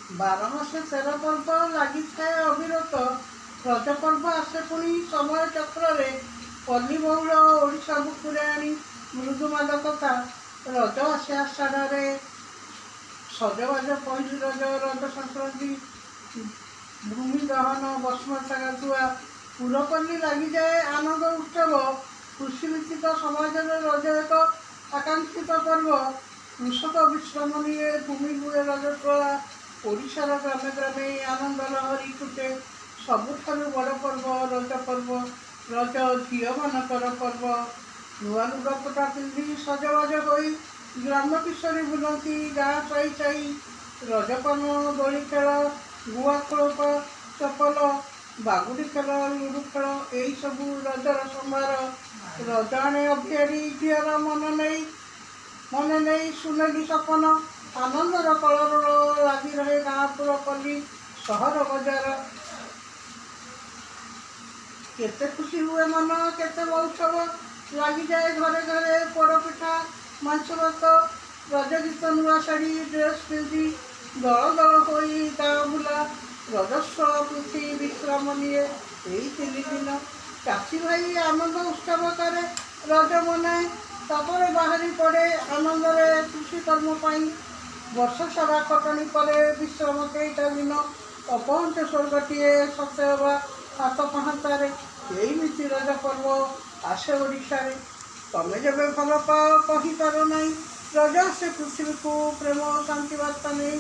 ବାରମାସେ 13 ପର୍ବ ଲାଗିଥାଏ ଅବିରତ। ରଜ ପର୍ବ ଆସେ ପୁଣି ସମୟ ଚକ୍ରରେ ପଲ୍ଲୀ ବହୁଳ ଓଡ଼ିଶା ବୁକୁରେ ଆଣି ମୃଦୁ ମାଦକତା। ରଜ ଆସେ ଆଷାଢ଼ରେ ସଜବାଜ ପହିଲି ରଜ, ରଜ ସଂକ୍ରାନ୍ତି, ଭୂମି ଦହନ, ବସୁମତୀ ଗାଧୁଆ, ପୁରପଲ୍ଲୀ ଲାଗିଯାଏ ଆନନ୍ଦ ଉତ୍ସବ। କୃଷିଭିତ୍ତିକ ସମାଜରେ ରଜ ଏକ ଆକାଂକ୍ଷିତ ପର୍ବ। କୃଷକ ବିଶ୍ରାମ ନିଏ, ଭୂମି ବୁଏ ରଜସ୍ୱଳା। ଓଡ଼ିଶାର ଗ୍ରାମେ ଗ୍ରାମେ ଆନନ୍ଦ ଲହରୀ ଫୁଟେ। ସବୁଠାରୁ ବଡ଼ ପର୍ବ ରଜ ପର୍ବ। ରଜ ଝିଅମାନଙ୍କର ପର୍ବ। ନୂଆ ଲୁଗାପଟା ପିନ୍ଧି ସଜବାଜ ହୋଇ ଗ୍ରାମ କିଶୋରୀ ବୁଲନ୍ତି ଗାଁ ସାହି ସାହି। ରଜପାନ, ଦୋଳି ଖେଳ, ଗୁଆ ଖୋଳପ, ଚପଲ, ବାଗୁଡ଼ି ଖେଳ, ଲୁଡ଼ୁ ଖେଳ ଏଇସବୁ ରଜର ସମ୍ଭାର। ରଜ ଆଣେ ଅଭିଆରୀ ଝିଅର ମନ ନେଇ ସୁନେଲି ସପନ। ଆନନ୍ଦର କଳରୋଳ ଲାଗି ରହେ ଗାଁ ପୁରପଲ୍ଲୀ ସହର ବଜାର। କେତେ ଖୁସି ହୁଏ ମନ, କେତେ ମହୋତ୍ସବ ଲାଗିଯାଏ ଘରେ ଘରେ। ପୋଡ଼ପିଠା, ମାଂସ ଭାତ, ରଜ ଗୀତ, ନୂଆ ଶାଢ଼ୀ ଡ୍ରେସ୍ ପିନ୍ଧି ଦଳ ଦଳ ହୋଇ ଗାଁ ବୁଲା। ରଜସ୍ୱଳା ପୃଥି ବିଶ୍ରାମ ନିଏ ଏଇ 3 ଦିନ। ଚାଷୀ ଭାଇ ଆନନ୍ଦ ଉତ୍ସବ କରେ, ରଜ ମନାଏ। ତାପରେ ବାହାରି ପଡ଼େ ଆନନ୍ଦରେ କୃଷି କର୍ମ ପାଇଁ। ବର୍ଷ ସାରା ଖଟଣି ପରେ ବିଶ୍ରାମ କେଇଟା ଦିନ। ଅପହଞ୍ଚ ସ୍ୱର୍ଗଟିଏ ସତେ ଅବା ହାତ ପାହାନ୍ତାରେ। ଏଇମିତି ରଜ ପର୍ବ ଆସେ ଓଡ଼ିଶାରେ। ତମେ ଯେବେ ଭଲ ପାଅ କହିପାର ନାହିଁ। ରଜ ଆସେ ପୃଥିବୀକୁ ପ୍ରେମ ଓ ଶାନ୍ତି ବାର୍ତ୍ତା ନେଇ।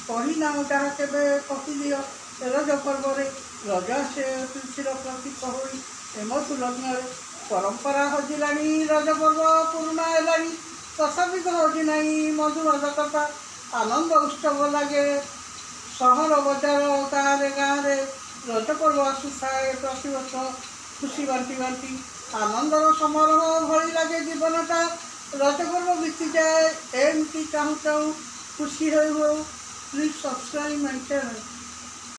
କହିନାହୁଁ ଯାହା କେବେ କହିଦିଅ ରଜ ପର୍ବରେ। ରଜ ଆସେ ପୃଥିବୀର ପ୍ରତୀକ ହୋଇ ଏମଠୁ ଲଗ୍ନରେ। ପରମ୍ପରା ହଜିଲାଣି, ରଜ ପର୍ବ ପୁରୁଣା ହେଲାଣି, ତଥାପି ତ ହଜି ନାହିଁ ମଧୁମାଦକତା। ଆନନ୍ଦ ଉତ୍ସବ ଲାଗେ ସହର ବଜାର, ଗାଁରେ ଗାଁରେ। ରଜ ପର୍ବ ଆସୁଥାଏ ପ୍ରତିବର୍ଷ ଖୁସି ବାଣ୍ଟି ବାଣ୍ଟି। ଆନନ୍ଦର ସମାରୋହ ଭଳି ଲାଗେ ଜୀବନଟା। ରଜ ପର୍ବ ବିତିଯାଏ ଏମିତି ଚାହୁଁ ଚାହୁଁ, ଖୁସି ହେଉ ହେଉ। Please subscribe my channel.